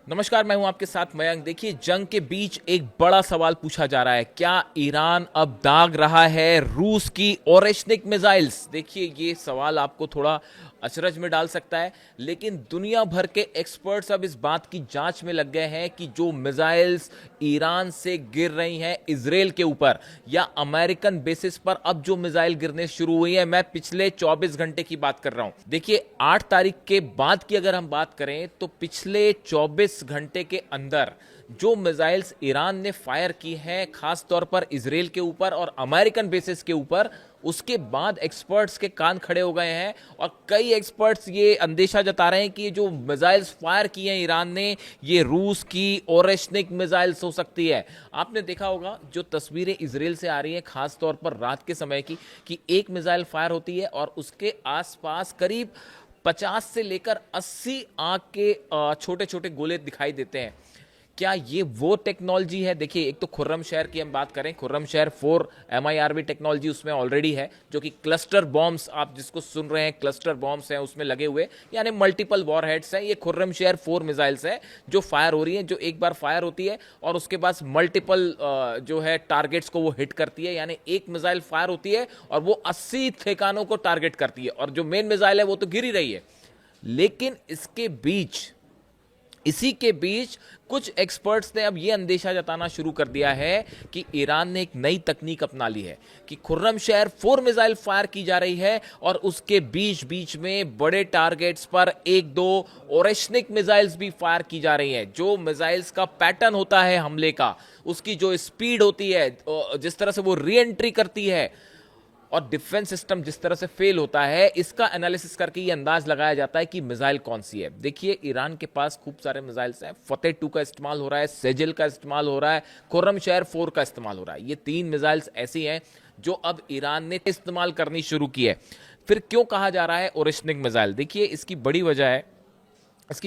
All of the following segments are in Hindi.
नमस्कार, मैं हूं आपके साथ मयंक। देखिए, जंग के बीच एक बड़ा सवाल पूछा जा रहा है। क्या ईरान अब दाग रहा है रूस की ओरेशनिक मिसाइल्स? देखिए, ये सवाल आपको थोड़ा अचरज में डाल सकता है, लेकिन दुनिया भर के एक्सपर्ट्स अब इस बात की जांच में लग गए हैं कि जो मिसाइल्स ईरान से गिर रही हैं इजराइल के ऊपर या अमेरिकन बेसिस पर अब जो मिसाइल गिरने शुरू हुई है, मैं पिछले 24 घंटे की बात कर रहा हूं। देखिए, 8 तारीख के बाद की अगर हम बात करें तो पिछले 24 घंटे के अंदर जो मिसाइल्स ईरान ने फायर की हैं, खास तौर पर इजराइल के ऊपर और अमेरिकन बेसिस के ऊपर, उसके बाद एक्सपर्ट्स के कान खड़े हो गए हैं और कई एक्सपर्ट्स ये अंदेशा जता रहे हैं कि ये जो मिसाइल्स फायर की हैं ईरान ने, ये रूस की ओरेशनिक मिसाइल्स हो सकती है। आपने देखा होगा जो तस्वीरें इजराइल से आ रही हैं, खास तौर पर रात के समय की, कि एक मिसाइल फायर होती है और उसके आसपास करीब 50 से लेकर 80 आंख के छोटे छोटे गोले दिखाई देते हैं। क्या ये वो टेक्नोलॉजी है? देखिए, एक तो खुर्रम शहर की हम बात करें, खुर्रम शहर 4 MIRV टेक्नोलॉजी उसमें ऑलरेडी है, जो कि क्लस्टर बॉम्ब्स, आप जिसको सुन रहे हैं क्लस्टर बॉम्ब्स हैं उसमें लगे हुए, यानी मल्टीपल वॉरहेड्स हैं। ये खुर्रम शहर 4 मिसाइल्स है जो फायर हो रही हैं, जो एक बार फायर होती है और उसके बाद मल्टीपल जो है टारगेट्स को वो हिट करती है। यानी एक मिसाइल फायर होती है और वो 80 ठिकानों को टारगेट करती है, और जो मेन मिसाइल है वो तो गिर ही रही है। लेकिन इसी के बीच कुछ एक्सपर्ट्स ने अब यह अंदेशा जताना शुरू कर दिया है कि ईरान ने एक नई तकनीक अपना ली है कि खुर्रम शहर 4 मिसाइल फायर की जा रही है और उसके बीच बीच में बड़े टारगेट्स पर एक दो ओरेशनिक मिसाइल्स भी फायर की जा रही हैं। जो मिसाइल्स का पैटर्न होता है हमले का, उसकी जो स्पीड होती है, जिस तरह से वो री एंट्री करती है और डिफेंस सिस्टम जिस तरह से फेल होता है, इसका एनालिसिस करके ये अंदाज लगाया जाता है कि मिसाइल कौन सी है। देखिए, ईरान के पास खूब सारे मिसाइल्स हैं। फतेह 2 का इस्तेमाल हो रहा है, सेजिल का इस्तेमाल हो रहा है, खुर्रम शहर 4 का इस्तेमाल हो रहा है। ये 3 मिसाइल्स ऐसी हैं जो अब ईरान ने इस्तेमाल करनी शुरू की है। फिर क्यों कहा जा रहा है ओरेशनिक मिसाइल? देखिए, इसकी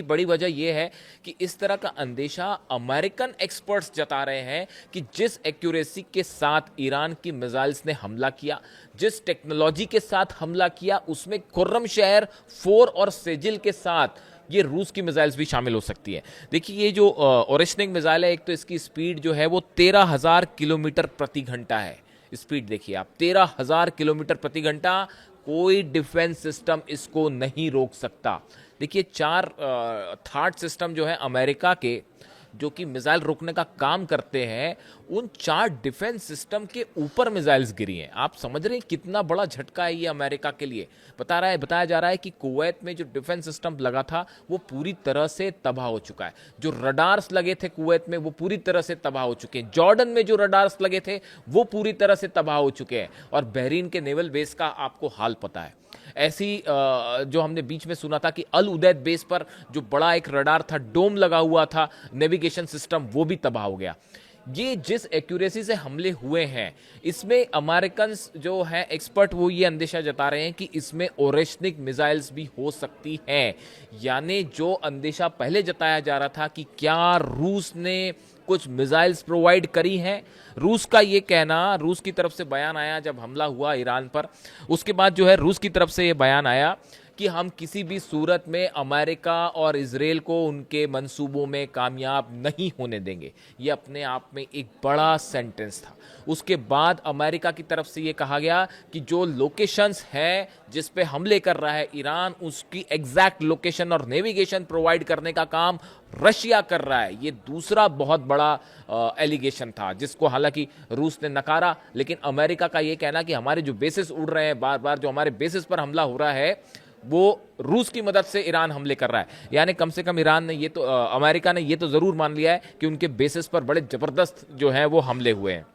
बड़ी वजह यह है कि इस तरह का अंदेशा अमेरिकन एक्सपर्ट्स जता रहे हैं कि जिस एक्यूरेसी के साथ ईरान की मिसाइल्स ने हमला किया, जिस टेक्नोलॉजी के साथ हमला किया, उसमें खुर्रम शहर 4 और सेजिल के साथ ये रूस की मिसाइल्स भी शामिल हो सकती है। देखिए, ये जो ओरेशनिक मिसाइल है, एक तो इसकी स्पीड जो है वो 13,000 किलोमीटर प्रति घंटा है। स्पीड देखिए आप, 13,000 किलोमीटर प्रति घंटा। कोई डिफेंस सिस्टम इसको नहीं रोक सकता। देखिए, 4 थार्ड सिस्टम जो है अमेरिका के, जो कि मिसाइल रोकने का काम करते हैं, उन 4 डिफेंस सिस्टम के ऊपर मिसाइल्स गिरी हैं। आप समझ रहे हैं कितना बड़ा झटका है ये अमेरिका के लिए। बताया जा रहा है कि कुवैत में जो डिफेंस सिस्टम लगा था वो पूरी तरह से तबाह हो चुका है। जो रडार्स लगे थे कुवैत में वो पूरी तरह से तबाह हो चुके हैं। जॉर्डन में जो रडार्स लगे थे वो पूरी तरह से तबाह हो चुके हैं। और बहरीन के नेवल बेस का आपको हाल पता है। ऐसी जो हमने बीच में सुना था कि अल उदैद बेस पर जो बड़ा एक रडार था, डोम लगा हुआ था, नेविगेशन सिस्टम, वो भी तबाह हो गया। ये जिस एक्यूरेसी से हमले हुए हैं, इसमें अमेरिकन जो हैं एक्सपर्ट, वो ये अंदेशा जता रहे हैं कि इसमें ओरेशनिक मिसाइल्स भी हो सकती हैं। यानी जो अंदेशा पहले जताया जा रहा था कि क्या रूस ने कुछ मिसाइल्स प्रोवाइड करी हैं, रूस का ये कहना, रूस की तरफ से बयान आया जब हमला हुआ ईरान पर, उसके बाद जो है रूस की तरफ से ये बयान आया कि हम किसी भी सूरत में अमेरिका और इजराइल को उनके मंसूबों में कामयाब नहीं होने देंगे। ये अपने आप में एक बड़ा सेंटेंस था। उसके बाद अमेरिका की तरफ से ये कहा गया कि जो लोकेशंस हैं जिस पे हमले कर रहा है ईरान, उसकी एग्जैक्ट लोकेशन और नेविगेशन प्रोवाइड करने का काम रशिया कर रहा है। ये दूसरा बहुत बड़ा एलिगेशन था, जिसको हालांकि रूस ने नकारा। लेकिन अमेरिका का ये कहना कि हमारे जो बेसिस उड़ रहे हैं, बार बार जो हमारे बेसिस पर हमला हो रहा है, वो रूस की मदद से ईरान हमले कर रहा है। यानी कम से कम ईरान ने अमेरिका ने ये तो जरूर मान लिया है कि उनके बेसिस पर बड़े जबरदस्त जो है वो हमले हुए हैं।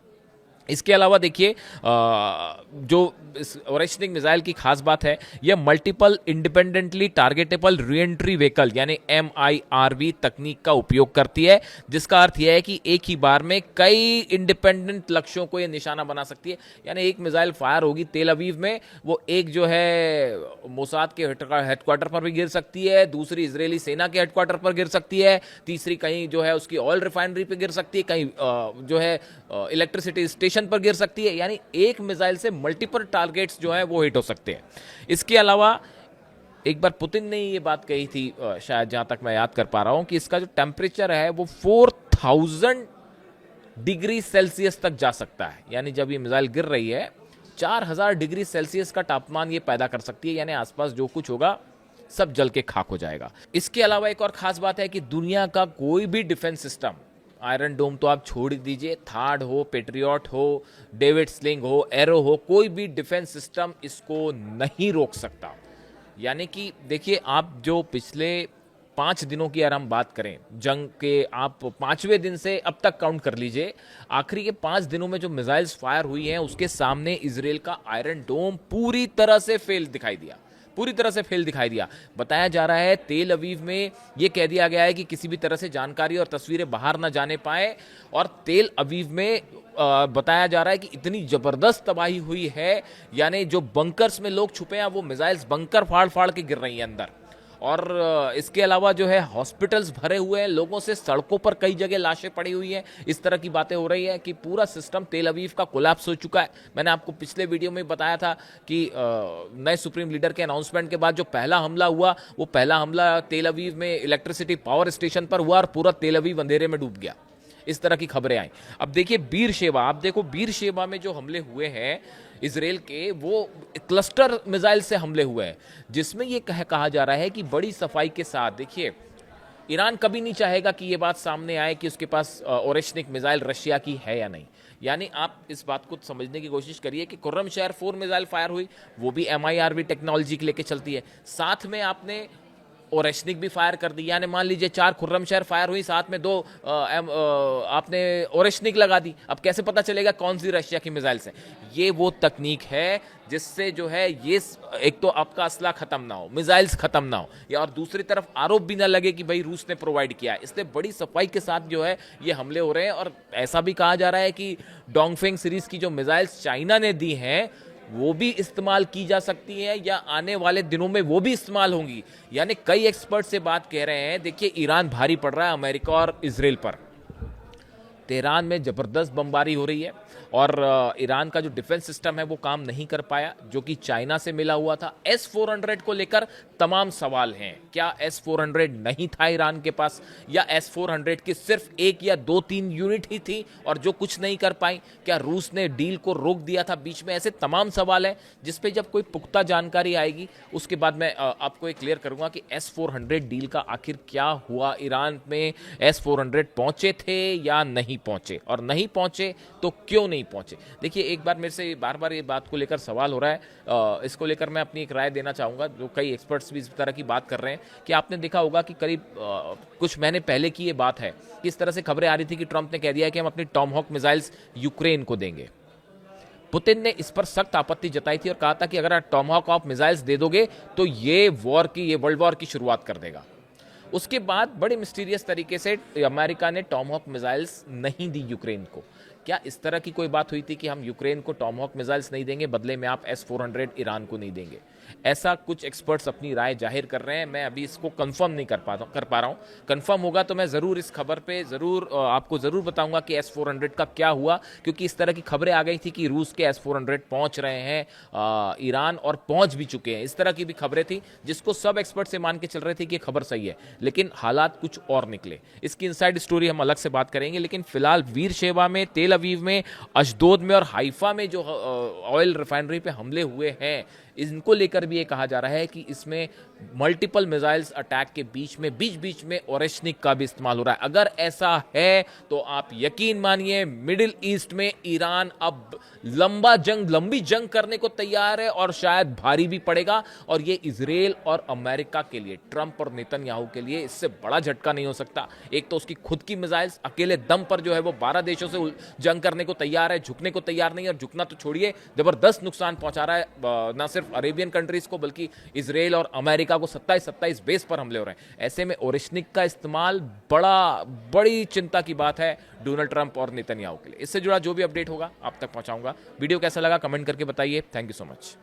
इसके अलावा देखिए, जो इस ओरेशनिक मिसाइल की खास बात है, यह multiple independently targetable re-entry vehicle यानी MIRV तकनीक का उपयोग करती है, जिसका अर्थ यह है कि एक ही बार में कई इंडिपेंडेंट लक्ष्यों को यह निशाना बना सकती है। यानी एक मिसाइल फायर होगी तेल अवीव में, वो एक जो है मोसाद के हेडक्वार्टर पर भी गिर सकती है, दूसरी इजरायली सेना के हेडक्वार्टर पर गिर सकती है, तीसरी कहीं जो है उसकी ऑयल रिफाइनरी पर गिर सकती है, कहीं जो है इलेक्ट्रिसिटी स्टेशन पर गिर सकती है। यानी एक मिसाइल से मल्टीपल टारगेट्स जो है वो हिट हो सकते हैं। इसके अलावा एक बार पुतिन ने ये बात कही थी, शायद जहां तक मैं याद कर पा रहा हूं, कि इसका जो टेम्परेचर है वो 4000 डिग्री सेल्सियस तक जा सकता है। यानी जब ये मिसाइल गिर रही है 4000 डिग्री सेल्सियस का तापमान ये पैदा कर सकती है, यानी आसपास जो कुछ होगा सब जल के खाक हो जाएगा। इसके अलावा एक और खास बात है कि दुनिया का कोई भी डिफेंस सिस्टम, आयरन डोम तो आप छोड़ ही दीजिए, थार्ड हो, पेट्रियट हो, डेविड स्लिंग हो, एरो हो, कोई भी डिफेंस सिस्टम इसको नहीं रोक सकता। यानी कि देखिए, आप जो पिछले 5 दिनों की अगर हम बात करें जंग के, आप 5वें दिन से अब तक काउंट कर लीजिए, आखिरी के 5 दिनों में जो मिसाइल्स फायर हुई हैं उसके सामने इजराइल का आयरन डोम पूरी तरह से फेल दिखाई दिया, पूरी तरह से फेल दिखाई दिया। बताया जा रहा है तेल अवीव में यह कह दिया गया है कि किसी भी तरह से जानकारी और तस्वीरें बाहर ना जाने पाए, और तेल अवीव में बताया जा रहा है कि इतनी जबरदस्त तबाही हुई है, यानी जो बंकर्स में लोग छुपे हैं वो मिसाइल्स बंकर फाड़ फाड़ के गिर रही हैं अंदर। और इसके अलावा जो है हॉस्पिटल्स भरे हुए हैं लोगों से, सड़कों पर कई जगह लाशें पड़ी हुई हैं। इस तरह की बातें हो रही है कि पूरा सिस्टम तेल अवीव का कोलैप्स हो चुका है। मैंने आपको पिछले वीडियो में बताया था कि नए सुप्रीम लीडर के अनाउंसमेंट के बाद जो पहला हमला हुआ, वो पहला हमला तेल अवीव में इलेक्ट्रिसिटी पावर स्टेशन पर हुआ और पूरा तेल अवीव अंधेरे में डूब गया। इस तरह की खबरें आई। अब देखिए बीर शेबा, आप देखो बीर शेबा में जो हमले हुए हैं इजराइल के, वो क्लस्टर मिसाइल से हमले हुए हैं, जिसमें ये कहा जा रहा है कि बड़ी सफाई के साथ, देखिए ईरान कभी नहीं चाहेगा कि ये बात सामने आए कि उसके पास ओरेशनिक मिसाइल रशिया की है या नहीं। यानी आप इस बात को समझने की कोशिश करिए कि खुर्रम शहर 4 मिसाइल फायर हुई, वो भी MIRV टेक्नोलॉजी लेके चलती है, साथ में आपने ओरेशनिक भी फायर कर दी। यानी मान लीजिए 4 खुर्रम शहर फायर हुई, साथ में 2 आपने ओरेशनिक लगा दी। अब कैसे पता चलेगा कौन सी रशिया की मिसाइल्स हैं? ये वो तकनीक है जिससे जो है ये एक तो आपका असला खत्म ना हो, मिसाइल्स खत्म ना हो, या और दूसरी तरफ आरोप भी ना लगे कि भाई रूस ने प्रोवाइड किया है। इसलिए बड़ी सफाई के साथ जो है ये हमले हो रहे हैं। और ऐसा भी कहा जा रहा है कि डोंगफेंग सीरीज की जो मिसाइल्स चाइना ने दी हैं वो भी इस्तेमाल की जा सकती है, या आने वाले दिनों में वो भी इस्तेमाल होंगी। यानी कई एक्सपर्ट से बात कह रहे हैं, देखिए ईरान भारी पड़ रहा है अमेरिका और इजराइल पर। तेहरान में जबरदस्त बमबारी हो रही है और ईरान का जो डिफेंस सिस्टम है वो काम नहीं कर पाया, जो कि चाइना से मिला हुआ था। S-400 को लेकर तमाम सवाल हैं। क्या S-400 नहीं था ईरान के पास, या S-400 की सिर्फ 1 या 2-3 यूनिट ही थी और जो कुछ नहीं कर पाई? क्या रूस ने डील को रोक दिया था बीच में? ऐसे तमाम सवाल हैं जिस पे जब कोई पुख्ता जानकारी आएगी उसके बाद मैं आपको एक क्लियर करूंगा कि S-400 डील का आखिर क्या हुआ। ईरान में S-400 पहुंचे थे या नहीं पहुंचे, और नहीं पहुंचे तो क्यों नहीं पहुंचे? देखिए एक बार मेरे से बार बार ये बात को लेकर सवाल हो रहा है, इसको लेकर मैं अपनी एक राय देना चाहूँगा। जो कई एक्सपर्ट्स भी इस तरह की बात कर रहे हैं कि आपने देखा होगा कि करीब कुछ महीने पहले की ये बात है कि इस तरह से खबरें आ रही थी कि ट्रंप ने कह दिया है कि हम अपनी टॉमहॉक मिसाइल्स यूक्रेन को देंगे। पुतिन ने इस पर सख्त आपत्ति जताई थी और कहा था कि अगर आप टॉमहॉक ऑफ मिसाइल्स दे दोगे तो ये वर्ल्ड वॉर की शुरुआत कर देगा। उसके बाद बड़े मिस्टीरियस तरीके से अमेरिका ने टॉमहॉक मिसाइल्स नहीं दी यूक्रेन को। क्या इस तरह की कोई बात हुई थी कि हम यूक्रेन को टॉमहॉक मिसाइल्स नहीं देंगे, बदले में आप S-400 ईरान को नहीं देंगे? ऐसा कुछ एक्सपर्ट्स अपनी राय जाहिर कर रहे हैं। मैं अभी इसको कंफर्म नहीं कर पा रहा हूं। कंफर्म होगा तो मैं ज़रूर इस खबर पे आपको ज़रूर बताऊंगा कि S-400 का क्या हुआ, क्योंकि इस तरह की खबरें आ गई थी कि रूस के S-400 पहुंच रहे हैं ईरान, और पहुंच भी चुके हैं। इस तरह की भी खबरें थी जिसको सब एक्सपर्ट से मान के चल रहे थे कि खबर सही है, लेकिन हालात कुछ और निकले। इसकी इनसाइड स्टोरी हम अलग से बात करेंगे, लेकिन फिलहाल वीर शेवा में, तेल अवीव में, अशदोद में और हाइफा में जो ऑयल रिफाइनरी पे हमले हुए हैं, इनको लेकर भी ये कहा जा रहा है कि इसमें मल्टीपल मिसाइल्स अटैक के बीच बीच में ओरेशनिक का भी इस्तेमाल हो रहा है। अगर ऐसा है तो आप यकीन मानिए मिडिल ईस्ट में ईरान अब लंबी जंग करने को तैयार है, और शायद भारी भी पड़ेगा। और ये इजराइल और अमेरिका के लिए, ट्रंप और नेतन्याहू के लिए इससे बड़ा झटका नहीं हो सकता। एक तो उसकी खुद की मिसाइल्स अकेले दम पर जो है वो 12 देशों से जंग करने को तैयार है, झुकने को तैयार नहीं, और झुकना तो छोड़िए जबरदस्त नुकसान पहुंचा रहा है ना सिर्फ अरेबियन कंट्रीज को बल्कि इजराइल और अमेरिका को। 27 बेस पर हमले हो रहे हैं। ऐसे में ओरेशनिक का इस्तेमाल बड़ी चिंता की बात है डोनाल्ड ट्रंप और नेतन्याहू के लिए। इससे जुड़ा जो भी अपडेट होगा आप तक पहुंचाऊंगा। वीडियो कैसा लगा कमेंट करके बताइए। Thank you so much.